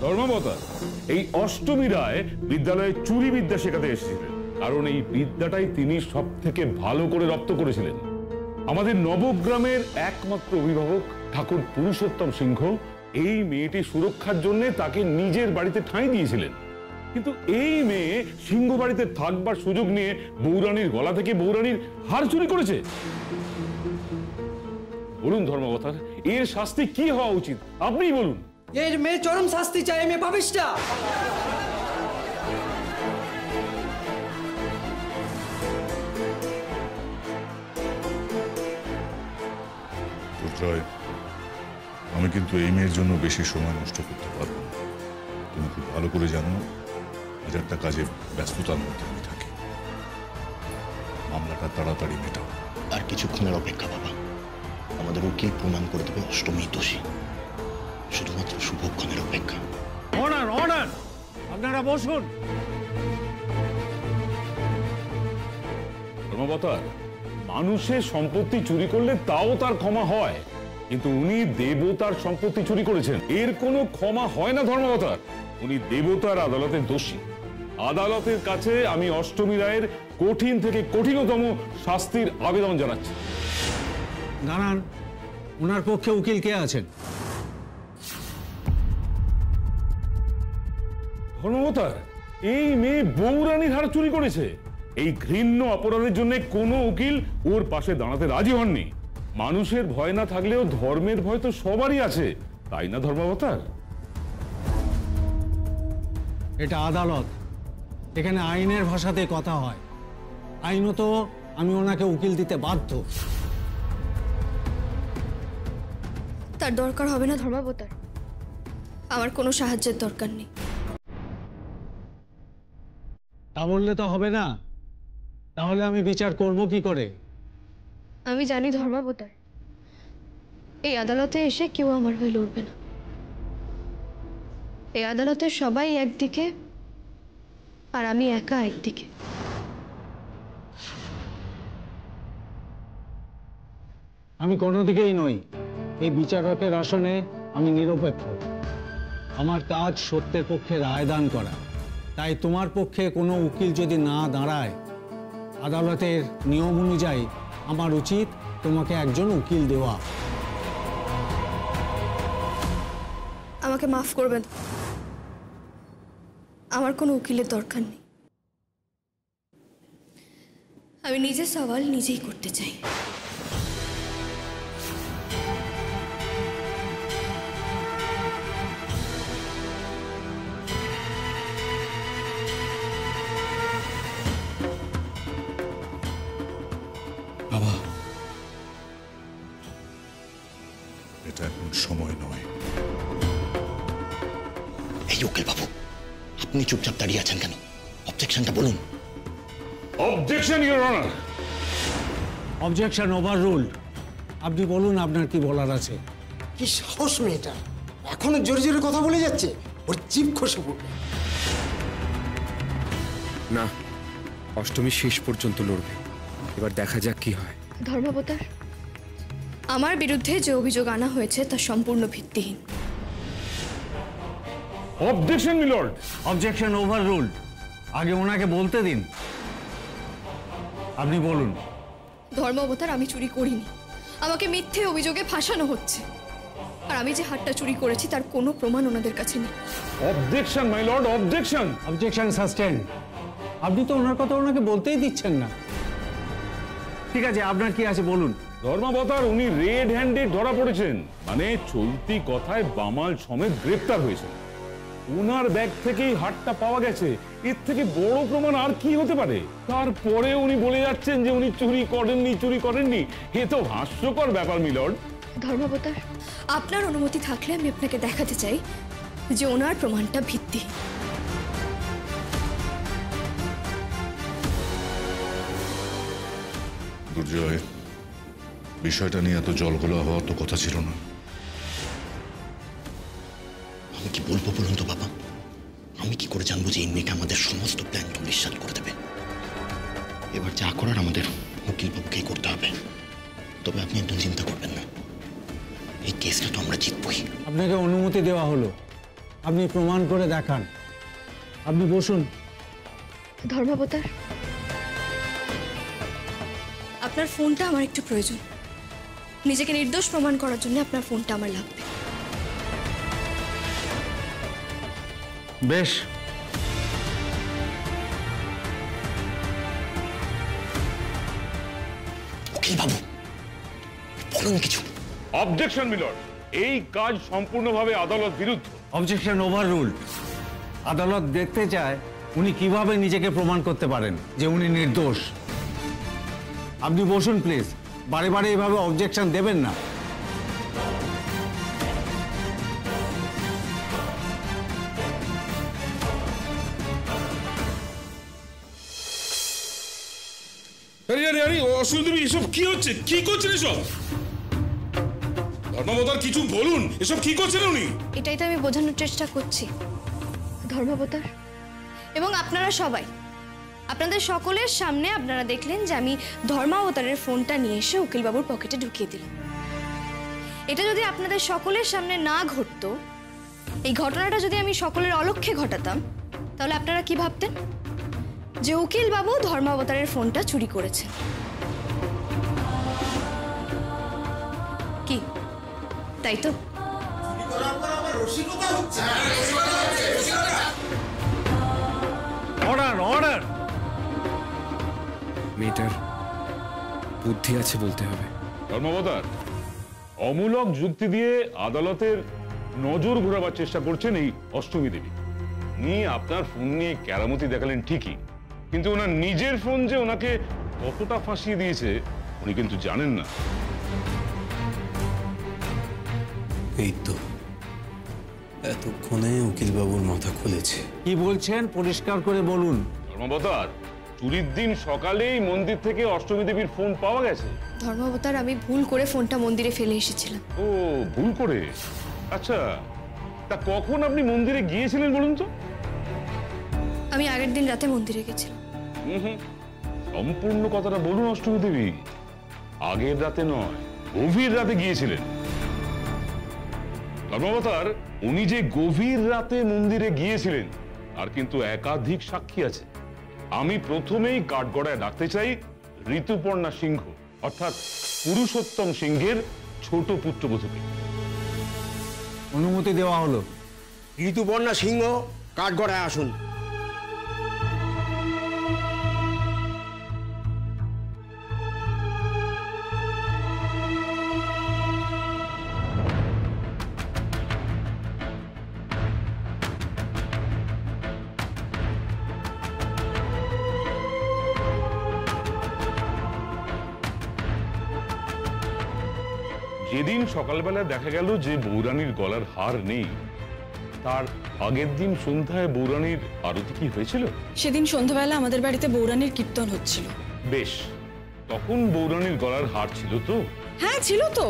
ধর্মাবতার, এই অষ্টমী রায় বিদ্যালয়ে চুরি বিদ্যা শেখাতে এসেছিলেন, কারণ এই বিদ্যাটাই তিনি সব থেকে ভালো করে রপ্ত করেছিলেন। আমাদের নবগ্রামের একমাত্র অভিভাবক ঠাকুর পুরুষোত্তম সিংহ এই মেয়েটি সুরক্ষার জন্য তাকে নিজের বাড়িতে ঠাঁই দিয়েছিলেন। কিন্তু এই মেয়ে সিংহ বাড়িতে থাকবার সুযোগ নিয়ে বৌরানীর গলা থেকে বৌরানীর হার চুরি করেছে। বলুন ধর্মাবতার, এর শাস্তি কি হওয়া উচিত আপনিই বলুন। এর মেয়ে চরম শাস্তি চাই, মেয়ে পাপিষ্টা। দুর্জয়, আমি কিন্তু এই মেয়ের জন্য বেশি সময় নষ্ট করতে পারবো না। তুমি খুব ভালো করে জানো এর একটা কাজে ব্যস্ততার মধ্যে আমি থাকি। মামলাটা তাড়াতাড়ি মেটাও। আর কিছুক্ষণের অপেক্ষা বাবা, আমাদের উকিল প্রমাণ করে দেবে অষ্টমী দোষী। শুধুমাত্র শুভক্ষণের অপেক্ষা। অর্ডার, অর্ডার, আপনারা বসুন। ধর্মাবতার, মানুষের সম্পত্তি চুরি করলে তাও তার ক্ষমা হয়, কিন্তু উনি দেবতার সম্পত্তি চুরি করেছেন, এর কোনো ক্ষমা হয় না ধর্মাবতার। উনি দেবতার আদালতের দোষী। আদালতের কাছে আমি অষ্টমী রায়ের কঠিন থেকে কঠিনতম শাস্তির আবেদন জানাচ্ছি। দাঁড়ান, ওনার পক্ষে উকিল কে আছেন? ধর্মাবতার, এই মেয়ে বৌরানীর হার চুরি করেছে। এই ঘৃণ্য অপরাধের জন্য কোনো উকিল ওর পাশে দাঁড়াতে রাজি হননি। মানুষের ভয় না থাকলেও ধর্মের ভয় তো সবারই আছে, তাই না ধর্মাবতার? এটা আদালত, এখানে আইনের ভাষাতে কথা হয়। আইনত আমি ওনাকে উকিল দিতে বাধ্য। তার দরকার হবে না ধর্মাবতার, আমার কোনো সাহায্যের দরকার নেই। তা বললে তো হবে না, তাহলে আমি বিচার করব কি করে? আমি জানি ধর্মাবতার, এই আদালতে এসে কেউ আমার হয়ে লড়বে না। এই আদালতের সবাই একদিকে আর আমি একা একদিকে। আমি কোনো দিকেই নই। এই বিচারকের আসনে আমি নিরপেক্ষ। আমার কাজ সত্যের পক্ষে রায়দান করা। তাই তোমার পক্ষে কোনো উকিল যদি না দাঁড়ায়, আদালতের নিয়ম অনুযায়ী আমার উচিত তোমাকে একজন উকিল দেওয়া। আমাকে মাফ করবেন, আমার কোনো উকিলের দরকার নেই। আমি নিজের সওয়াল নিজেই করতে চাই। বাবা, এটা এখন সময় নয়। এই উকিল বাবু, আপনি চুপচাপ দাঁড়িয়ে আছেন কেন? অবজেকশনটা বলুন। Objection your honour. Objection over ruled. আপনি বলুন আপনার কি বলার আছে। কি সাহস মেয়েটা, এখনো জোরে জোরে কথা বলে যাচ্ছে, ওর জিভ খসে পড়বে। না, অষ্টমী শেষ পর্যন্ত লড়বে। এবার দেখা যাক কি হয়। ধর্মাবতার, আমার বিরুদ্ধে যে অভিযোগ আনা হয়েছে তা সম্পূর্ণ ভিত্তিহীন। Objection milord. Objection over ruled. আগে ওনাকে বলতে দিন। আপনি বলুন। ধর্মাবতার, আমি চুরি করিনি, আমাকে মিথ্যে অভিযোগে ফাঁসানো হচ্ছে। আর আমি যে হারটা চুরি করেছি তার কোনো প্রমাণ ওনাদের কাছে নেই। Objection my lord, objection. Objection sustained. আপনি তো ওনার কথা ওনাকে বলতেই দিচ্ছেন না। ঠিক আছে, আপনার কি আছে বলুন। ধর্মাবতার, উনি রেড হ্যান্ডেড ধরা পড়েছেন, মানে চলতি কথায় বামাল সমেত গ্রেপ্তার হয়েছে। ওনার ব্যাগ থেকেই হারটা পাওয়া গেছে, এর থেকে বড় প্রমাণ আর কি হতে পারে? তারপরে উনি বলে যাচ্ছেন যে উনি চুরি করেননি, চুরি করেননি। এ তো হাস্যকর ব্যাপার মিলর্ড। ধর্মাবতার, আপনার অনুমতি থাকলে আমি আপনাকে দেখাতে চাই যে ওনার প্রমাণটা ভিত্তিহীন। দুর্জয়, বিষয়টা নিয়ে এত জলগোলা হওয়ার তো কথা ছিল না। আমি কি বলবো বলুন তো বাবা? আমি কি করে জানবো যে এই মেয়েকে আমাদের সমস্ত প্ল্যান বিশ্বাস করে দেবে? এবার যা করার আমাদের উকিল বাবুকেই করতে হবে। তবে আপনি একদম চিন্তা করবেন না, এই কেসটা তো আমরা জিতবই। আপনাকে অনুমতি দেওয়া হলো, আপনি প্রমাণ করে দেখান। আপনি বসুন। ধর্মাবতার, আপনার ফোনটা আমার একটু প্রয়োজন। নিজেকে নির্দোষ প্রমাণ করার জন্য আপনার ফোনটা আমার লাগবে। বেশ, উকিল বাবু বলুন কিছু। অবজেকশন মিলর্ড, এই কাজ সম্পূর্ণভাবে আদালত বিরুদ্ধ। Objection over ruled. আদালত দেখতে চায় উনি কিভাবে নিজেকে প্রমাণ করতে পারেন যে উনি নির্দোষ। আপনি বসুন প্লিজ। বারে বারে এভাবে অবজেকশন দেবেন না। আরে আরে আরে অসুবিধা নেই, এসব কি হচ্ছে? কি করছেন এসব? ধর্মাবতার কিছু বলুন, এসব কি করছেন উনি? এটাই তো আমি বোঝানোর চেষ্টা করছি ধর্মাবতার, এবং আপনারা সবাই, আপনাদের সকলের সামনে আপনারা দেখলেন যে আমি ধর্মাবতারের ফোনটা নিয়ে এসে উকিলবাবুর পকেটে ঢুকিয়ে দিলাম। এটা যদি আপনাদের সকলের সামনে না ঘটতো, এই ঘটনাটা যদি আমি সকলের অলক্ষ্যে ঘটাতাম, তাহলে আপনারা কি ভাবতেন? যে উকিলবাবু ধর্মাবতারের ফোনটা চুরি করেছে। কি তাই তো? Order, order. মেয়েটার বুদ্ধি আছে বলতে হবে। ধর্মাবতার অমূলক যুক্তি দিয়ে আদালতের নজর ঘোরাবার চেষ্টা করছেন এই অষ্টমী দেবী। উনি আপনার ফোন নিয়ে কেরামতি দেখালেন ঠিকই, কিন্তু ওনার নিজের ফোন যে ওনাকে কতটা ফাঁসিয়ে দিয়েছে উনি কিন্তু জানেন না। এই তো এতক্ষণে উকিলবাবুর মাথা খুলেছে। কি বলছেন পরিষ্কার করে বলুন। ধর্মাবতার, চুরির দিন সকালেই মন্দির থেকে অষ্টমী দেবীর ফোন পাওয়া গেছে। ধর্মাবতার, আমি ভুল করে ফোনটা মন্দিরে ফেলে এসেছিলাম। ও, ভুল করে? আচ্ছা, তা কখন আপনি মন্দিরে গিয়েছিলেন বলুন তো? আমি আগের দিন রাতে মন্দিরে গেছিলাম। সম্পূর্ণ কথাটা বলুন অষ্টমী দেবী। আগের রাতে নয়, গভীর রাতে গিয়েছিলেন। ধর্মাবতার, উনি যে গভীর রাতে মন্দিরে গিয়েছিলেন আর কিন্তু একাধিক সাক্ষী আছে। আমি প্রথমেই কাঠগড়ায় ডাকতে চাই ঋতুপর্ণা সিংহ, অর্থাৎ পুরুষোত্তম সিংহের ছোট পুত্রবধূকে। অনুমতি দেওয়া হলো। ঋতুপর্ণা সিংহ কাঠগড়ায় আসুন। যেদিন সকালবেলা দেখা গেল যে বৌরানীর গলার হার নেই, তার আগের দিন সন্ধ্যায় বৌরানীর আরতি কি হয়েছিল? সেদিন সন্ধ্যাবেলা আমাদের বাড়িতে বৌরানীর কীর্তন হচ্ছিল। বেশ, তখন বৌরানীর গলার হার ছিল তো? হ্যাঁ ছিল তো,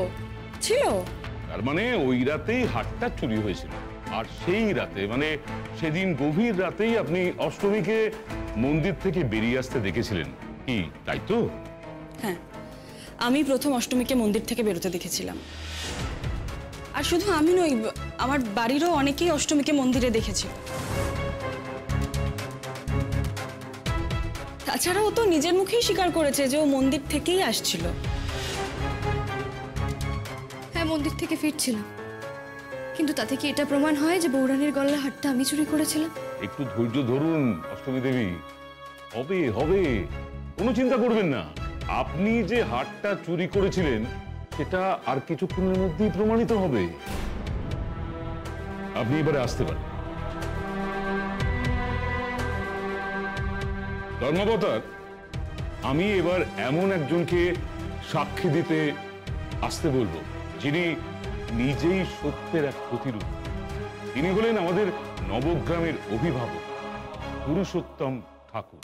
ছিল। তার মানে ওই রাতেই হারটা চুরি হয়েছিল। আর সেই রাতে, মানে সেদিন গভীর রাতেই আপনি অষ্টমীকে মন্দির থেকে বেরিয়ে আসতে দেখেছিলেন, কি তাই তো? হ্যাঁ, আমি প্রথম অষ্টমীকে মন্দির থেকে বেরোতে দেখেছিলাম। আর শুধু আমি নই, আমার বাড়িরও অনেকেই অষ্টমীকে মন্দিরে দেখেছিল। তাছাড়া ও তো নিজের মুখেই স্বীকার করেছে যে ও মন্দির থেকেই আসছিল। হ্যাঁ, মন্দির থেকে ফিরছিলাম, কিন্তু তাতে কি এটা প্রমাণ হয় যে বৌরানীর গলার হারটা আমি চুরি করেছিলাম? একটু ধৈর্য ধরুন অষ্টমী দেবী, হবে হবে, কোনো চিন্তা করবেন না। আপনি যে হারটা চুরি করেছিলেন সেটা আর কিছুক্ষণের মধ্যেই প্রমাণিত হবে। আপনি এবারে আসতে পারেন। ধর্মাবতার, আমি এবার এমন একজনকে সাক্ষী দিতে আসতে বলবো যিনি নিজেই সত্যের এক প্রতিরূপ। তিনি হলেন আমাদের নবগ্রামের অভিভাবক পুরুষোত্তম ঠাকুর।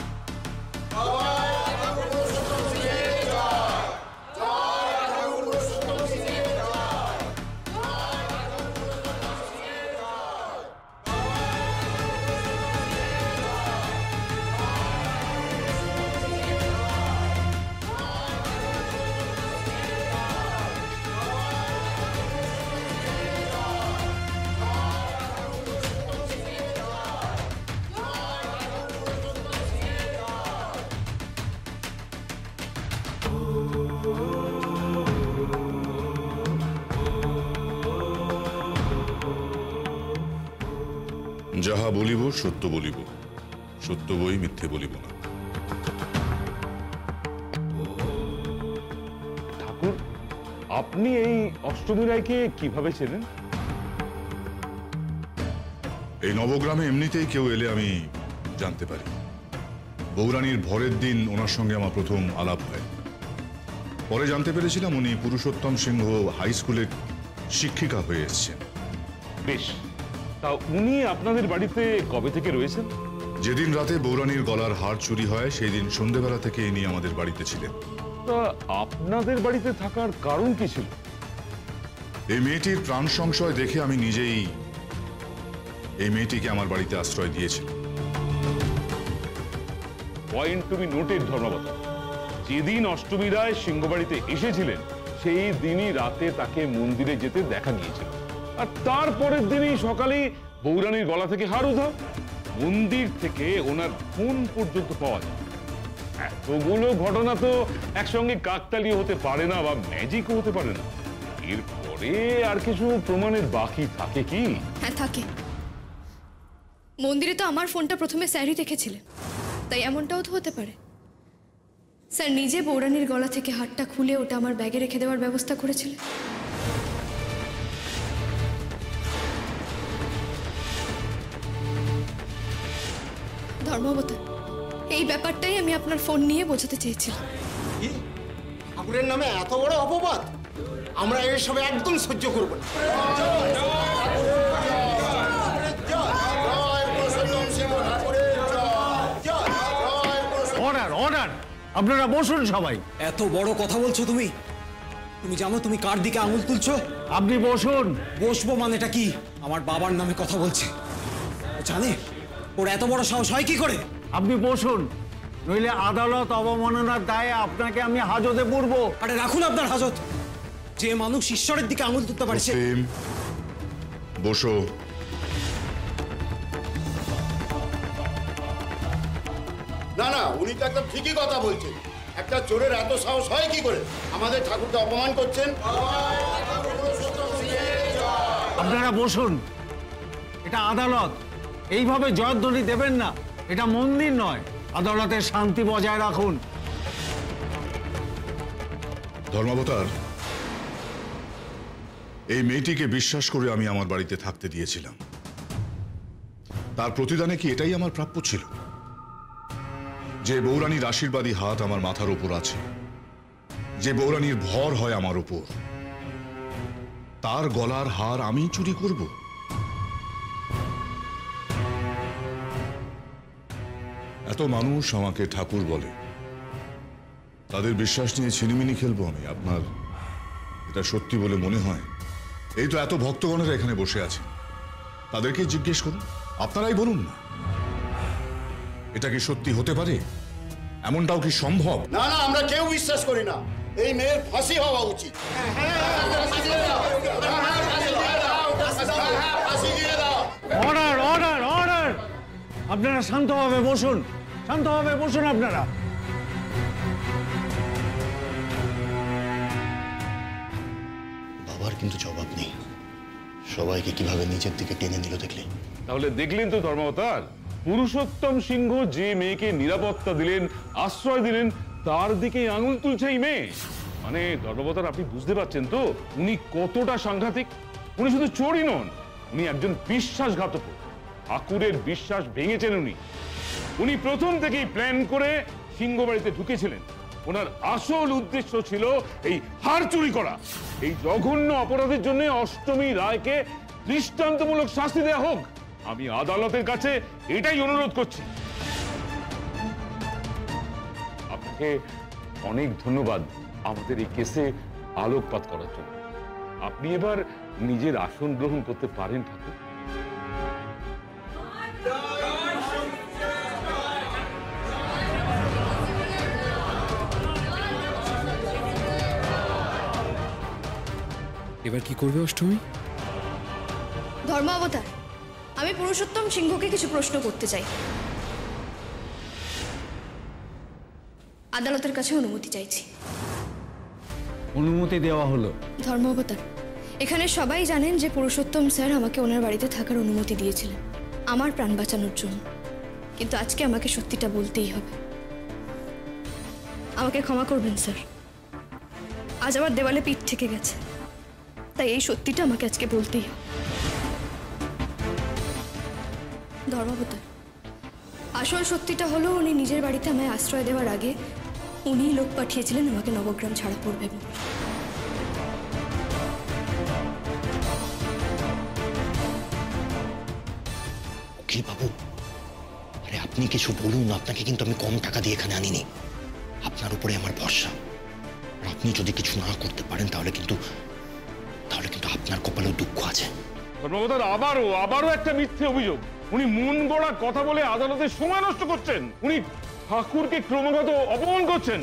যাহা বলিব সত্য বলিব, সত্য বই মিথ্যে বলিব না। ঠাকুর, আপনি এই অষ্টমী রায়কে কিভাবে চেনেন? এই নবগ্রামে এমনিতেই কেউ এলে আমি জানতে পারি। বৌরানীর ভরের দিন ওনার সঙ্গে আমার প্রথম আলাপ হয়। পরে জানতে পেরেছিলাম উনি পুরুষোত্তম সিংহ হাই স্কুলের শিক্ষিকা হয়ে এসেছেন। বেশ, তা উনি আপনাদের বাড়িতে কবে থেকে রয়েছেন? যেদিন রাতে বৌরানীর গলার হার চুরি হয় সেই দিন সন্ধ্যেবেলা থেকে ইনি আমাদের বাড়িতে ছিলেন। তা আপনাদের বাড়িতে থাকার কারণ কি ছিল? এই মেয়েটির প্রাণ সংশয় দেখে আমি নিজেই এই মেয়েটিকে আমার বাড়িতে আশ্রয় দিয়েছি। পয়েন্ট তুমি নোটের ধর্মাবতার। যেদিন অষ্টমী রায় সিংহবাড়িতে এসেছিলেন সেই দিনই রাতে তাকে মন্দিরে যেতে দেখা গিয়েছিল, আর তারপরের দিনই সকালেই বৌরানীর গলা থেকে হার উধাও। মন্দির থেকে ওনার ফোন পর্যন্ত পাওয়া যায়। এতগুলো ঘটনা তো একসঙ্গে কাকতালীয় হতে পারে না বা ম্যাজিকও হতে পারে না। এরপরে আর কিছু প্রমাণের বাকি থাকে কি? হ্যাঁ থাকে। মন্দিরে তো আমার ফোনটা প্রথমে স্যারই দেখেছিলেন, তাই এমনটাও তো হতে পারে স্যার নিজে বৌরানীর গলা থেকে হারটা খুলে ওটা আমার ব্যাগে রেখে দেওয়ার ব্যবস্থা করেছিলেন। ধর্মাবতার, এই ব্যাপারটাই আমি আপনার ফোন নিয়ে বোঝাতে চেয়েছিলাম। ঠাকুরের নামে এত বড় অপবাদ আমরা এসব একদম সহ্য করব না। অর্ডার অর্ডার, আপনারা বসুন সবাই। এত বড় কথা বলছো তুমি? তুমি জানো তুমি কার দিকে আঙুল তুলছো? আপনি বসুন। বসবো মানেটা কি? আমার বাবার নামে কথা বলছে। ও জানে ওর এত বড় সাহস হয় কি করে? আপনি বসুন, নইলে আদালত অবমাননার দায়ে আপনাকে আমি হাজতে পড়ব। আরে রাখুন আপনার হাজত। যে মানুষ ঈশ্বরের দিকে আঙুল তুলতে পারে সে... বসো। না না, উনি তো একদম ঠিকই কথা বলছেন। একটা চোরের এত সাহস হয় কি করে? আমাদের ঠাকুরকে অপমান করছেন। আপনারা বসুন, এটা আদালত, এইভাবে জয়ধ্বনি দেবেন না। এটা মন্দির নয়, আদালতের শান্তি বজায় রাখুন। ধর্মাবতার, এই মেয়েটিকে বিশ্বাস করে আমি আমার বাড়িতে থাকতে দিয়েছিলাম। তার প্রতিদানে কি এটাই আমার প্রাপ্য ছিল? যে বৌরানীর আশীর্বাদী হাত আমার মাথার উপর আছে, যে বৌরানীর ভর হয় আমার উপর, তার গলার হার আমি চুরি করব? এত মানুষ আমাকে ঠাকুর বলে, তাদের বিশ্বাস নিয়ে ছিনিমিনি খেলবো আমি? আপনার এটা সত্যি বলে মনে হয়? এই তো এত ভক্তগণেরা এখানে বসে আছে, তাদেরকে জিজ্ঞেস করুন, আপনারাই বলুন না, এটা কি সত্যি হতে পারে? এমনটাও কি সম্ভব? না না, আমরা কেউ বিশ্বাস করি না। এই মেয়ের ফাঁসি হওয়া উচিত। অর্ডার অর্ডার অর্ডার, আপনারা শান্তভাবে বসুন, শান্তভাবে বসুন আপনারা। বাবার কিন্তু জবাব নেই। সবাইকে কিভাবে নিজের দিকে টেনে নিল দেখলে? তাহলে দেখলেন তো ধর্মাবতার, পুরুষোত্তম সিংহ যে মেয়েকে নিরাপত্তা দিলেন, আশ্রয় দিলেন, তার দিকে আঙুল তুলছে এই মেয়ে। মানে ধর্মাবতার, আপনি বুঝতে পারছেন তো উনি কতটা সাংঘাতিক? উনি শুধু চোরই নন, উনি একজন বিশ্বাসঘাতক। ঠাকুরের বিশ্বাস ভেঙেছেন উনি। উনি প্রথম থেকেই প্ল্যান করে সিংহবাড়িতে ঢুকেছিলেন। ওনার আসল উদ্দেশ্য ছিল এই হার চুরি করা। এই জঘন্য অপরাধের জন্য অষ্টমী রায়কে দৃষ্টান্তমূলক শাস্তি দেওয়া হোক। আমি আদালতের কাছে এটাই অনুরোধ করছি। আপনাকে অনেক ধন্যবাদ আমাদের এই কেসে আলোকপাত করার জন্য। আপনি এবার নিজের আসন গ্রহণ করতে পারেন ঠাকুর। এবার কি করবে অষ্টমী? ধর্মাবতার, আমি পুরুষোত্তম সিংহকে কিছু প্রশ্ন করতে চাই। আদালতের কাছে অনুমতি চাইছি। অনুমতি দেওয়া হলো। ধর্মাবতার, এখানে সবাই জানেন যে পুরুষোত্তম স্যার আমাকে ওনার বাড়িতে থাকার অনুমতি দিয়েছিলেন। আমার প্রাণ বাঁচানোর জন্য, কিন্তু আজকে আমাকে সত্যিটা বলতেই হবে। আমাকে ক্ষমা করবেন স্যার, আজ আমার দেওয়ালে পিঠ থেকে গেছে, তাই এই সত্যিটা আমাকে আজকে বলতেই হবে। ধর্মাবতার, আসল সত্যিটা হলো উনি নিজের বাড়িতে আমায় আশ্রয় দেওয়ার আগে উনিই লোক পাঠিয়েছিলেন আমাকে নবগ্রাম ছাড়া করবে বলে। উকিল বাবু, আরে আপনি কিছু বলুন, আপনাকে কিন্তু আমি কম টাকা দিয়ে এখানে আনিনি। আপনার উপরে আমার ভরসা। আর আপনি যদি কিছু না করতে পারেন তাহলে কিন্তু আপনার কপালেও দুঃখ আছে। ধর্মবতার আবারও একটা মিথ্যে অভিযোগ। উনি মন গড়া কথা বলে আদালতে সময় নষ্ট করছেন, উনি ঠাকুরকে ক্রমাগত অপমান করছেন।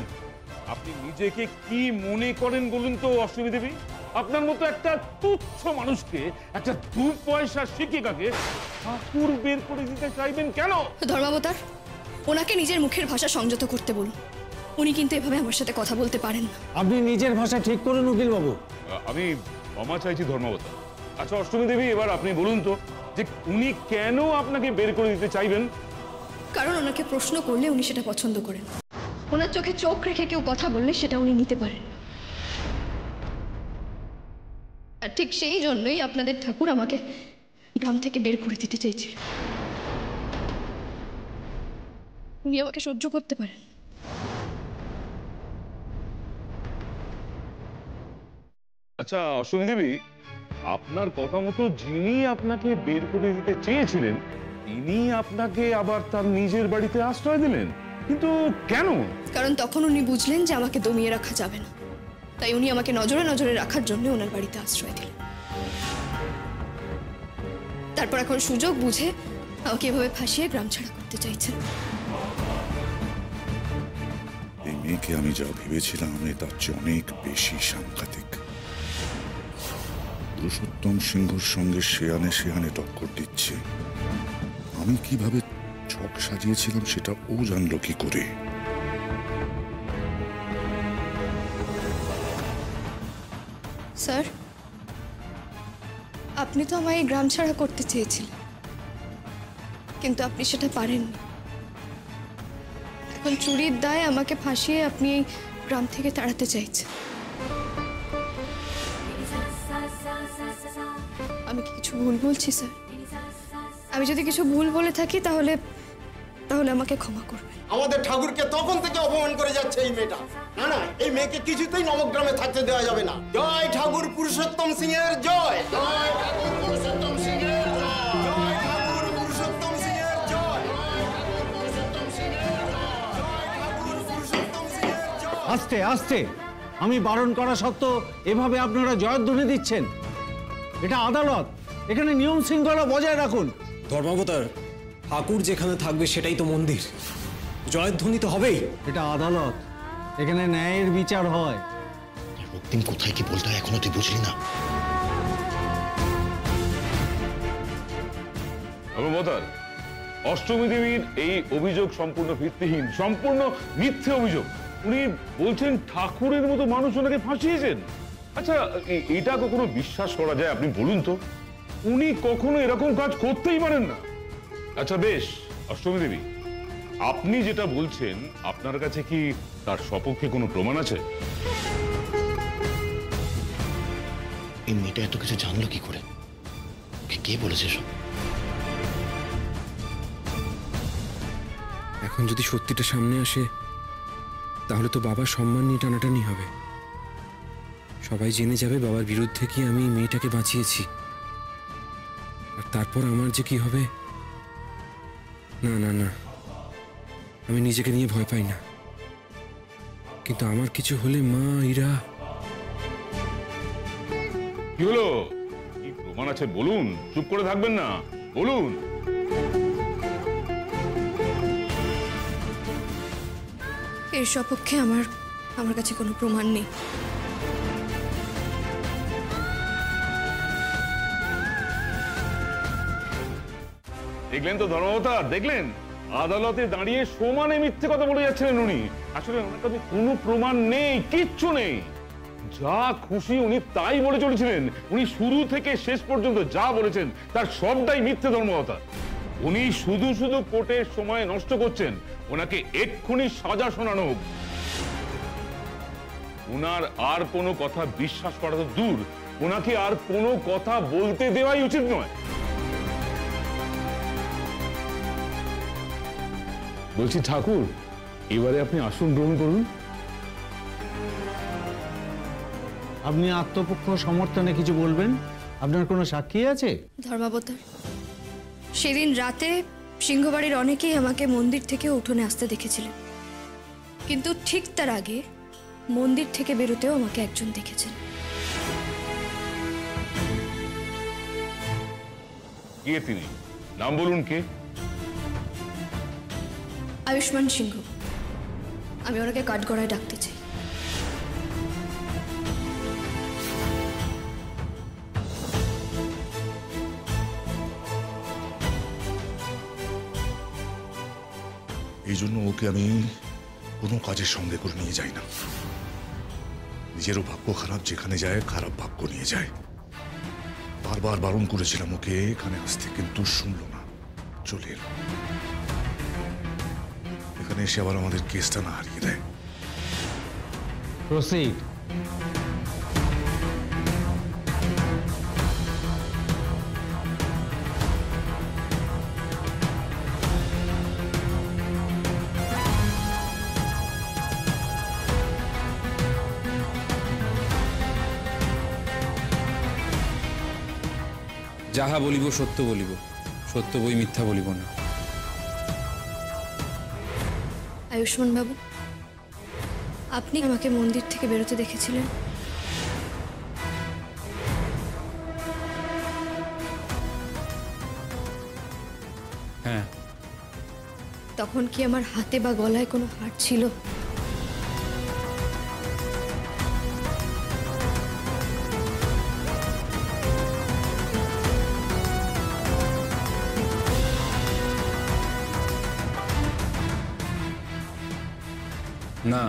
আপনি নিজেকে কি মনে করেন বলুন তো অষ্টমী দেবী? আপনার মতো একটা তুচ্ছ মানুষকে, একটা 2 পয়সার শিক্ষিকাকে ঠাকুর বের করে দিতে চাইবেন কেন? ধর্মাবতার, ওনাকে নিজের মুখের ভাষা সংযত করতে বলুন। উনি কিন্তু এভাবে আমার সাথে কথা বলতে পারেন না। আপনি নিজের ভাষা ঠিক করুন উকিল বাবু। আমি ক্ষমা চাইছি ধর্মাবতার। আচ্ছা অষ্টমী দেবী, এবার আপনি বলুন তো যে উনি কেন আপনাকে বের করে দিতে চাইবেন? কারণ ওনাকে প্রশ্ন করলে উনি সেটা পছন্দ করেন। ওনার চোখে চোখ রেখে কেউ কথা বললে সেটা উনি নিতে পারেন। আর ঠিক সেই জন্যই আপনাদের ঠাকুর আমাকে গ্রাম থেকে বের করে দিতে চাইছে। উনি আমাকে সহ্য করতে পারেন। আচ্ছা অষ্টমী দেবী, আপনার কথা মতো যিনি আপনাকে বের করে দিতে চেয়েছিলেন তিনি আপনাকে আবার তার নিজের বাড়িতে আশ্রয় দিলেন, কিন্তু কেন? কারণ তখন উনি বুঝলেন যে আমাকে দমিয়ে রাখা যাবে না, তাই উনি আমাকে নজরে নজরে রাখার জন্য ওনার বাড়িতে আশ্রয় দিলেন। তারপর এখন সুযোগ বুঝে আমাকে এভাবে ফাঁসিয়ে গ্রাম ছাড়া করতে চাইছেন। এই মেয়েকে আমি যা ভেবেছিলাম তার চেয়ে অনেক বেশি সাংঘাতিক। পুরুষোত্তম সিংহর সঙ্গে শেয়ানে টক্কর দিচ্ছে। আমি কিভাবে ছক সাজিয়েছিলাম সেটা ও জানলো কি করে? স্যার, আপনি তো আমায় গ্রাম ছাড়া করতে চেয়েছিলেন, কিন্তু আপনি সেটা পারেননি। এখন চুরির দায়ে আমাকে ফাঁসিয়ে আপনি এই গ্রাম থেকে তাড়াতে চাইছেন। আমি কি কিছু ভুল বলছি স্যার? আমি যদি কিছু ভুল বলে থাকি তাহলে আমাকে ক্ষমা করবেন। আমাদের ঠাকুরকে তখন থেকে অপমান করে যাচ্ছে এই মেয়েটা। না না, এই মেয়েকে কিছুতেই নবগ্রামে থাকতে দেওয়া যাবে না। জয় ঠাকুর পুরুষোত্তম সিংহের জয়। জয় ঠাকুর পুরুষোত্তম সিংহের জয়। জয় ঠাকুর পুরুষোত্তম সিংহের জয়। আস্তে আস্তে, আমি বারণ করা সত্ত্বেও এভাবে আপনারা জয়ধ্বনি দিচ্ছেন। এটা আদালত, এখানে নিয়ম শৃঙ্খলা বজায় রাখুন। ধর্মাবতার, ঠাকুর যেখানে থাকবে সেটাই তো মন্দির, জয়ধ্বনি তো হবেই। এটা আদালত, এখানে ন্যায়ের বিচার হয়। রক্তিম কোথায় কি বলতে হয় এখনো তুই বুঝলি না? ধর্মবতার, অষ্টমী দেবীর এই অভিযোগ সম্পূর্ণ ভিত্তিহীন, সম্পূর্ণ মিথ্যে অভিযোগ। উনি বলছেন ঠাকুরের মতো মানুষ ওনাকে ফাঁসিয়েছেন। আচ্ছা, এটা কখনো বিশ্বাস করা যায়? আপনি বলুন তো, উনি কখনো এরকম কাজ করতেই পারেন না। আচ্ছা বেশ অষ্টমী দেবী, আপনি যেটা বলছেন আপনার কাছে কি তার সপক্ষে কোনো প্রমাণ আছে? এই মেয়েটা এত কিছু জানলো কি করে? কে বলেছে সব? এখন যদি সত্যিটা সামনে আসে তাহলে তো বাবার সম্মান নিয়ে টানাটানি হবে। সবাই জেনে যাবে বাবার বিরুদ্ধে কি আমি মেয়েটাকে বাঁচিয়েছি। আর তারপর আমার যে কি হবে। না না না, আমি নিজেকে নিয়ে ভয় পাই না, কিন্তু আমার কিছু হলে মা, ইরা। কি হলো? কি প্রমাণ আছে বলুন, চুপ করে থাকবেন না, বলুন। এর সপক্ষে আমার কাছে কোনো প্রমাণ নেই। দেখলেন তো ধর্মবতার, দেখলেন আদালতে দাঁড়িয়ে সমানে মিথ্যে কথা বলে যাচ্ছিলেন উনি। আসলে ওনার কাছে কোনো প্রমাণ নেই, কিচ্ছু নেই। যা খুশি উনি তাই বলে চলেছিলেন। উনি শুরু থেকে শেষ পর্যন্ত যা বলেছেন তার সবটাই মিথ্যে ধর্মবতার। উনি শুধু শুধু কোর্টের সময় নষ্ট করছেন। ওনাকে এক্ষুনি সাজা শোনানো হোক। ওনার আর কোনো কথা বিশ্বাস করা তো দূর, ওনাকে আর কোনো কথা বলতে দেওয়াই উচিত নয়। বলছি ঠাকুর, এবারে আপনি আসন গ্রহণ করুন। আপনি আত্মপক্ষ সমর্থনে কিছু বলবেন? আপনার কোনো সাক্ষী আছে? ধর্মাবতার, সেদিন রাতে সিংহবাড়ির অনেকেই আমাকে মন্দির থেকে উঠোনে আসতে দেখেছিলেন, কিন্তু ঠিক তার আগে মন্দির থেকে বেরোতেও আমাকে একজন দেখেছেন। কে তিনি? নাম বলুন। কে? আয়ুষ্মান সিংহ। আমি ওনাকে কাঠগড়ায় ডাকতে চাই। এই জন্য ওকে আমি কোনো কাজের সঙ্গে করে নিয়ে যাই না। নিজেরও ভাগ্য খারাপ, যেখানে যায় খারাপ ভাগ্য নিয়ে যায়। বারবার বারণ করেছিলাম ওকে এখানে আসতে, কিন্তু শুনলো না, চলে এলো। এখানে এসে আবার আমাদের কেসটা না হারিয়ে দেয়। প্রসিড। যাহা বলিব সত্য বলিব, সত্য বই মিথ্যা বলিব না। আয়ুষ্মান বাবু, আপনি আমাকে মন্দির থেকে বেরোতে দেখেছিলেন? হ্যাঁ। তখন কি আমার হাতে বা গলায় কোনো হার ছিল? না।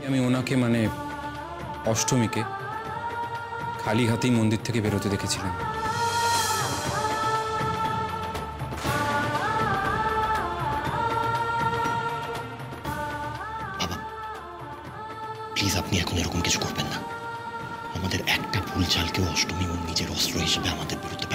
আমি ওনাকে মানে অষ্টমীকে খালি হাতেই মন্দির থেকে বেরোতে দেখেছিলাম। বাবা প্লিজ, আপনি এখন এরকম কিছু করবেন না। আমাদের একটা ভুল চালকেও অষ্টমী ওর নিজের অস্ত্র হিসেবে আমাদের বিরুদ্ধে